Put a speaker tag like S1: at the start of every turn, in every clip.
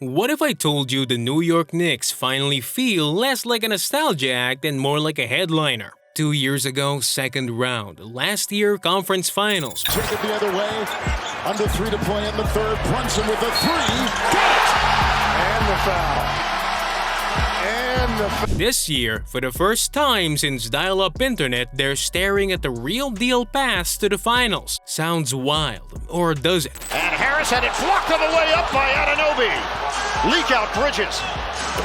S1: What if I told you the New York Knicks finally feel less like a nostalgia act and more like a headliner? 2 years ago, second round. Last year, conference finals.
S2: Take it the other way. Under 3 to play in the third. Brunson with a 3. Got it! And the foul.
S1: This year, for the first time since dial-up internet, they're staring at the real deal path to the finals. Sounds wild, or does it?
S3: And Harris had it blocked on the way up by Anunoby. Leak out Bridges.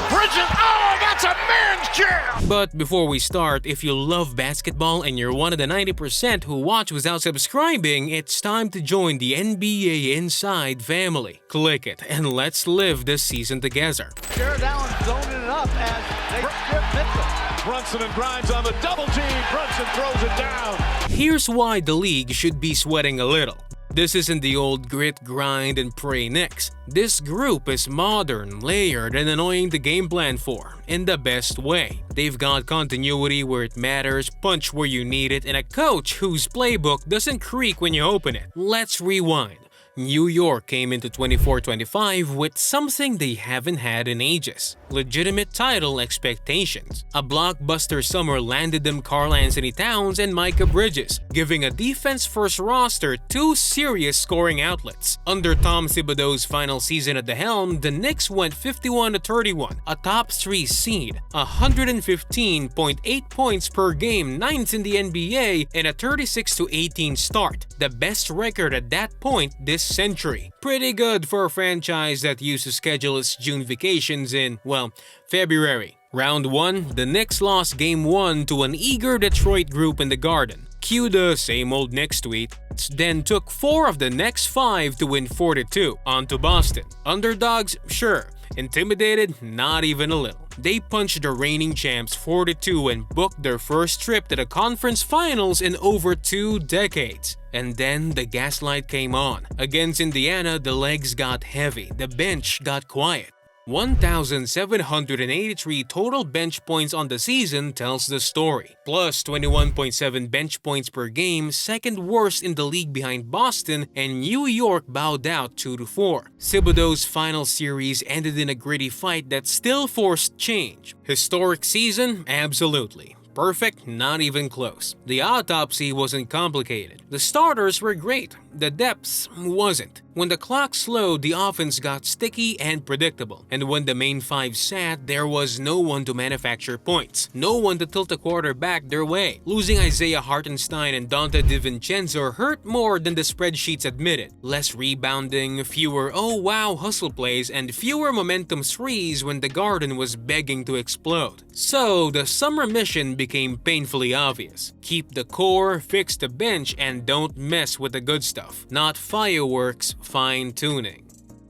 S3: Bridges, oh, that's a man's jam!
S1: But before we start, if you love basketball and you're one of the 90% who watch without subscribing, it's time to join the NBA Inside family. Click it and let's live this season together.
S4: Jared Allen zoning it up as they strip Mitchell.
S2: Brunson and Grimes on the double team. Brunson throws it down.
S1: Here's why the league should be sweating a little. This isn't the old grit, grind, and pray Knicks. This group is modern, layered, and annoying to game plan for, in the best way. They've got continuity where it matters, punch where you need it, and a coach whose playbook doesn't creak when you open it. Let's rewind. New York came into 24-25 with something they haven't had in ages. Legitimate title expectations. A blockbuster summer landed them Karl-Anthony Towns and Mikal Bridges, giving a defense-first roster 2 serious scoring outlets. Under Tom Thibodeau's final season at the helm, the Knicks went 51-31, a top 3 seed, 115.8 points per game, 9th in the NBA, and a 36-18 start, the best record at that point this century. Pretty good for a franchise that used to schedule its June vacations in, well, February. Round 1, the Knicks lost Game 1 to an eager Detroit group in the Garden. Cue the same old Knicks tweet. Then took 4 of the next 5 to win 4-2. On to Boston. Underdogs? Sure. Intimidated? Not even a little. They punched the reigning champs 4-2 and booked their first trip to the conference finals in over 2 decades. And then the gaslight came on. Against Indiana, the legs got heavy, the bench got quiet. 1,783 total bench points on the season tells the story. Plus 21.7 bench points per game, second worst in the league behind Boston, and New York bowed out 2-4. Thibodeau's final series ended in a gritty fight that still forced change. Historic season? Absolutely. Perfect? Not even close. The autopsy wasn't complicated. The starters were great. The depth wasn't. When the clock slowed, the offense got sticky and predictable. And when the main 5 sat, there was no one to manufacture points. No one to tilt the quarterback their way. Losing Isaiah Hartenstein and Dante DiVincenzo hurt more than the spreadsheets admitted. Less rebounding, fewer oh wow hustle plays, and fewer momentum threes when the Garden was begging to explode. So the summer mission became painfully obvious. Keep the core, fix the bench, and don't mess with the good stuff. Not fireworks, fine-tuning.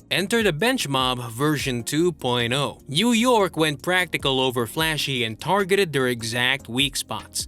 S1: Enter the bench mob version 2.0. New York went practical over flashy and targeted their exact weak spots.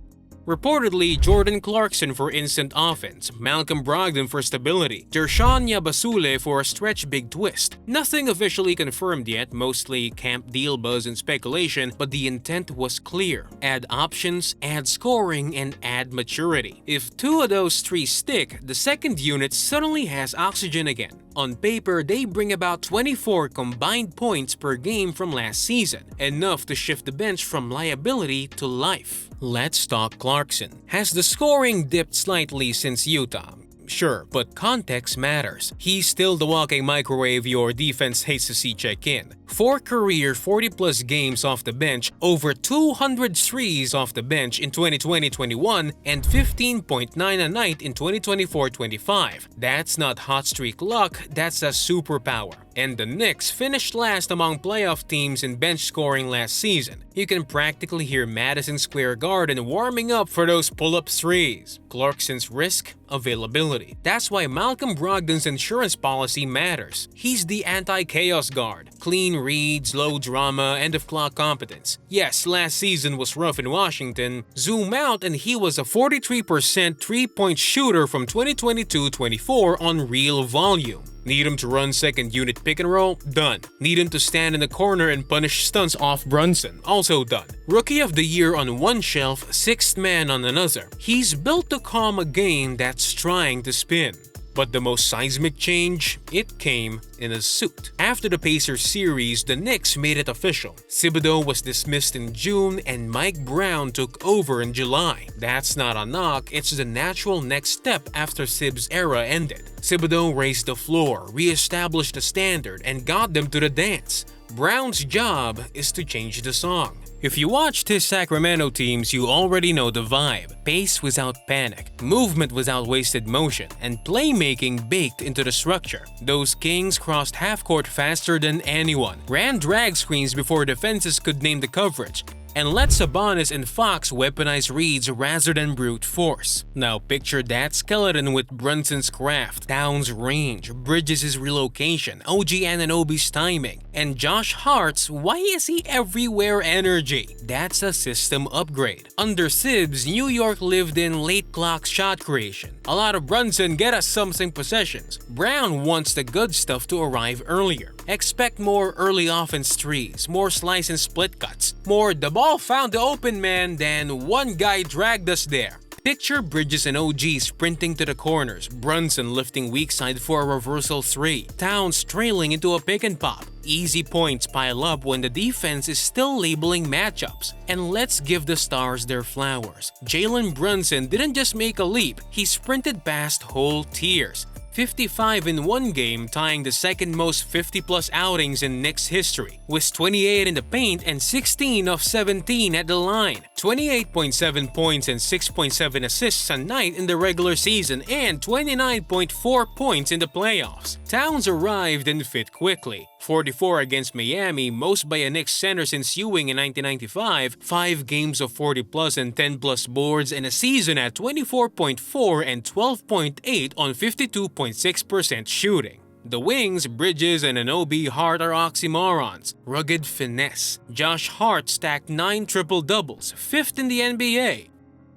S1: Reportedly, Jordan Clarkson for instant offense, Malcolm Brogdon for stability, Dershawn Yabasule for a stretch big twist. Nothing officially confirmed yet, mostly camp deal buzz and speculation, but the intent was clear. Add options, add scoring, and add maturity. If 2 of those 3 stick, the second unit suddenly has oxygen again. On paper, they bring about 24 combined points per game from last season, enough to shift the bench from liability to life. Let's talk Clarkson. Has the scoring dipped slightly since Utah? Sure, but context matters. He's still the walking microwave your defense hates to see check in. 4 career 40-plus games off the bench, over 200 threes off the bench in 2020-21, and 15.9 a night in 2024-25. That's not hot streak luck, that's a superpower. And the Knicks finished last among playoff teams in bench scoring last season. You can practically hear Madison Square Garden warming up for those pull-up threes. Clarkson's risk? Availability. That's why Malcolm Brogdon's insurance policy matters. He's the anti-chaos guard. Clean reads, low drama, end-of-clock competence. Yes, last season was rough in Washington. Zoom out and he was a 43% three-point shooter from 2022-24 on real volume. Need him to run second unit pick and roll? Done. Need him to stand in the corner and punish stunts off Brunson? Also done. Rookie of the year on one shelf, sixth man on another. He's built to calm a game that's trying to spin. But the most seismic change, it came in a suit. After the Pacers series, the Knicks made it official. Thibodeau was dismissed in June and Mike Brown took over in July. That's not a knock, it's the natural next step after Thibs' era ended. Thibodeau raised the floor, re-established the standard, and got them to the dance. Brown's job is to change the song. If you watched his Sacramento teams, you already know the vibe. Pace without panic, movement without wasted motion, and playmaking baked into the structure. Those Kings crossed half-court faster than anyone, ran drag screens before defenses could name the coverage, and let Sabonis and Fox weaponize reads rather than brute force. Now picture that skeleton with Brunson's craft, Towns' range, Bridges' relocation, OGAnunoby's timing, and JoshHart's "why is he everywhere" energy. That's a system upgrade. Under Thibs, New York lived in late clock shot creation. A lot of Brunson get us something possessions. Brown wants the good stuff to arrive earlier. Expect more early offense threes, more slice and split cuts, more "the ball found the open man" than "one guy dragged us there." Picture Bridges and OG sprinting to the corners, Brunson lifting weak side for a reversal 3, Towns trailing into a pick and pop. Easy points pile up when the defense is still labeling matchups. And let's give the stars their flowers. Jalen Brunson didn't just make a leap, he sprinted past whole tiers. 55 in one game, tying the second most 50-plus outings in Knicks history, with 28 in the paint and 16 of 17 at the line. 28.7 points and 6.7 assists a night in the regular season and 29.4 points in the playoffs. Towns arrived and fit quickly. 44 against Miami, most by a Knicks center since Ewing in 1995, 5 games of 40-plus and 10-plus boards, and a season at 24.4 and 12.8 on 52.6% shooting. The wings, Bridges and Anunoby, Hart are oxymorons. Rugged finesse. JoshHart stacked 9 triple-doubles, 5th in the NBA.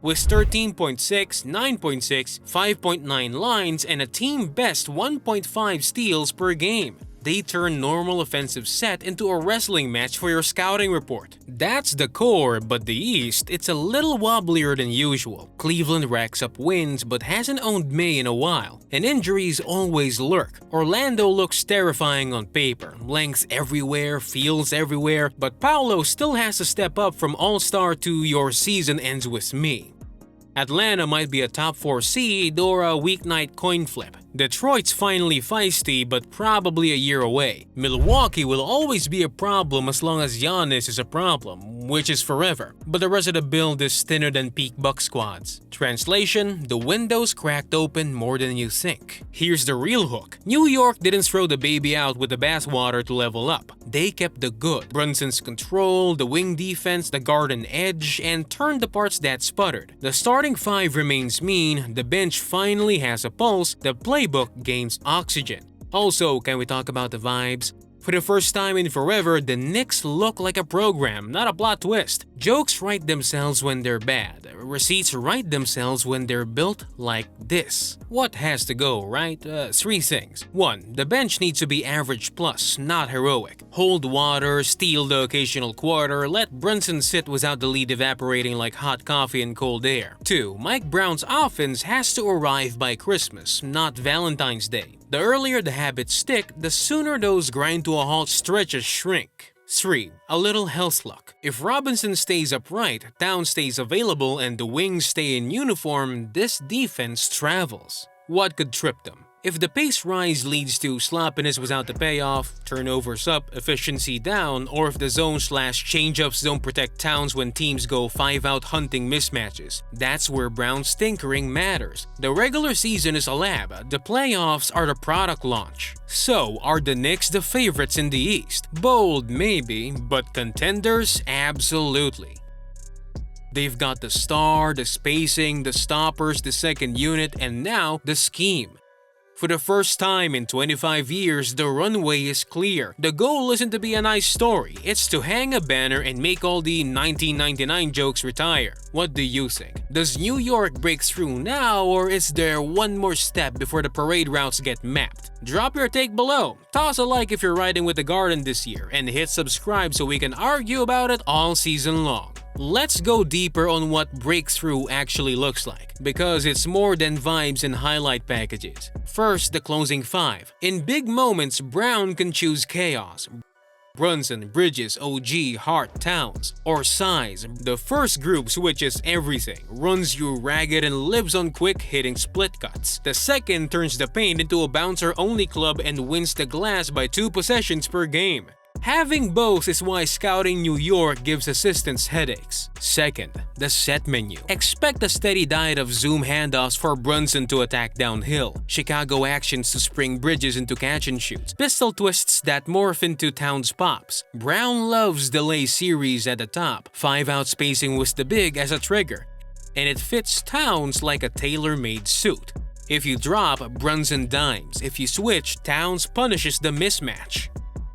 S1: With 13.6, 9.6, 5.9 lines, and a team-best 1.5 steals per game. They turn normal offensive set into a wrestling match for your scouting report. That's the core, but the East, it's a little wobblier than usual. Cleveland racks up wins but hasn't owned May in a while, and injuries always lurk. Orlando looks terrifying on paper, length everywhere, feels everywhere, but Paolo still has to step up from all-star to "your season ends with me." Atlanta might be a top 4 seed or a weeknight coin flip. Detroit's finally feisty but probably a year away. Milwaukee will always be a problem as long as Giannis is a problem, which is forever. But the rest of the build is thinner than peak Bucks squads. Translation: the window's cracked open more than you think. Here's the real hook. New York didn't throw the baby out with the bathwater to level up. They kept the good. Brunson's control, the wing defense, the garden edge, and turned the parts that sputtered. The starting 5 remains mean, the bench finally has a pulse, the playbook gains oxygen. Also, can we talk about the vibes? For the first time in forever, the Knicks look like a program, not a plot twist. Jokes write themselves when they're bad. Receipts write themselves when they're built like this. What has to go, right? 3 things. 1. The bench needs to be average plus, not heroic. Hold water, steal the occasional quarter, let Brunson sit without the lead evaporating like hot coffee in cold air. 2. Mike Brown's offense has to arrive by Christmas, not Valentine's Day. The earlier the habits stick, the sooner those grind to a halt stretches shrink. 3. A little health luck. If Robinson stays upright, Towns stays available, and the wings stay in uniform, this defense travels. What could trip them? If the pace rise leads to sloppiness without the payoff, turnovers up, efficiency down, or if the zone/changeups don't protect Towns when teams go 5-out hunting mismatches, that's where Brown's tinkering matters. The regular season is a lab, the playoffs are the product launch. So, are the Knicks the favorites in the East? Bold, maybe, but contenders? Absolutely. They've got the star, the spacing, the stoppers, the second unit, and now the scheme. For the first time in 25 years, the runway is clear. The goal isn't to be a nice story, it's to hang a banner and make all the 1999 jokes retire. What do you think? Does New York break through now, or is there one more step before the parade routes get mapped? Drop your take below, toss a like if you're riding with the Garden this year, and hit subscribe so we can argue about it all season long. Let's go deeper on what breakthrough actually looks like, because it's more than vibes and highlight packages. First, the closing five. In big moments, Brown can choose chaos. Brunson, Bridges, OG, Hart, Towns, or size. The first group switches everything, runs you ragged and lives on quick hitting split cuts. The second turns the paint into a bouncer-only club and wins the glass by 2 possessions per game. Having both is why scouting New York gives assistants headaches. Second, the set menu. Expect a steady diet of zoom handoffs for Brunson to attack downhill, Chicago actions to spring Bridges into catch and shoots, pistol twists that morph into Towns pops. Brown loves delay series at the top, 5-out spacing with the big as a trigger, and it fits Towns like a tailor-made suit. If you drop, Brunson dimes. If you switch, Towns punishes the mismatch.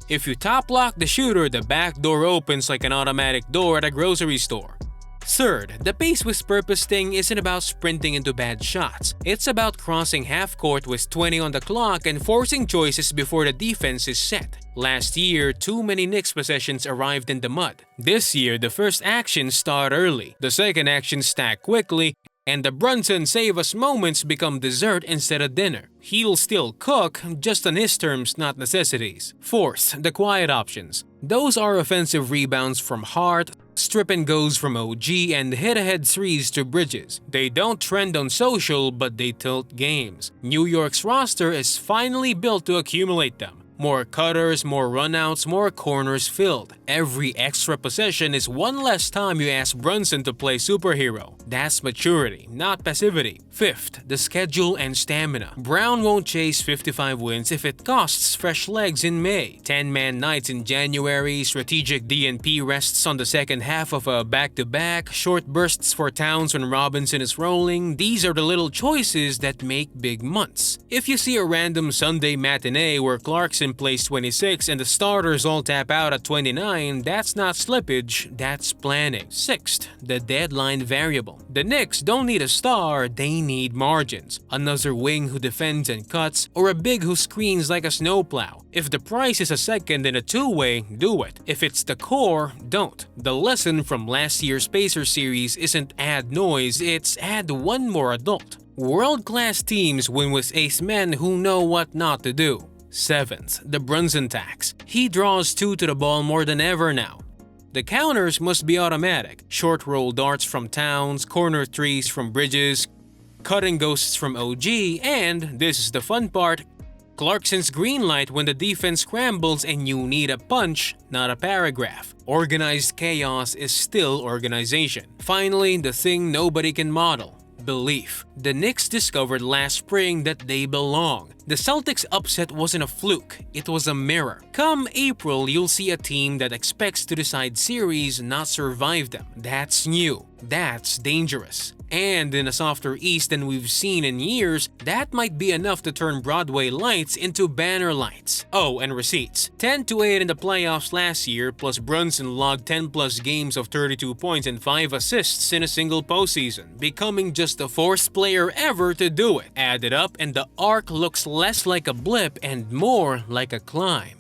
S1: If you top lock the shooter, the back door opens like an automatic door at a grocery store. Third, the pace with purpose thing isn't about sprinting into bad shots. It's about crossing half court with 20 on the clock and forcing choices before the defense is set. Last year, too many Knicks possessions arrived in the mud. This year, the first actions start early, the second actions stack quickly, and the Brunson save us moments become dessert instead of dinner. He'll still cook, just on his terms, not necessities. Fourth, the quiet options. Those are offensive rebounds from Hart, strip and goes from OG, and hit-ahead threes to Bridges. They don't trend on social, but they tilt games. New York's roster is finally built to accumulate them. More cutters, more runouts, more corners filled. Every extra possession is one less time you ask Brunson to play superhero. That's maturity, not passivity. Fifth, the schedule and stamina. Brown won't chase 55 wins if it costs fresh legs in May. 10-man nights in January, strategic DNP rests on the second half of a back-to-back, short bursts for Towns when Robinson is rolling. These are the little choices that make big months. If you see a random Sunday matinee where Clarkson plays 26 and the starters all tap out at 29, that's not slippage, that's planning. Sixth, the deadline variable. The Knicks don't need a star, they need margins. Another wing who defends and cuts, or a big who screens like a snowplow. If the price is a second and a two-way, do it. If it's the core, don't. The lesson from last year's Pacers series isn't add noise, it's add one more adult. World-class teams win with ace men who know what not to do. Seventh, the Brunson tax. He draws 2 to the ball more than ever now. The counters must be automatic. Short roll darts from Towns, corner threes from Bridges, cutting ghosts from OG, and, this is the fun part, Clarkson's green light when the defense scrambles and you need a punch, not a paragraph. Organized chaos is still organization. Finally, the thing nobody can model. Belief. The Knicks discovered last spring that they belong. The Celtics upset wasn't a fluke, it was a mirror. Come April, you'll see a team that expects to decide series, not survive them. That's new. That's dangerous. And in a softer East than we've seen in years, that might be enough to turn Broadway lights into banner lights. Oh, and receipts. 10-8 in the playoffs last year, plus Brunson logged 10+ games of 32 points and 5 assists in a single postseason, becoming just the 4th player ever to do it. Add it up and the arc looks less like a blip and more like a climb.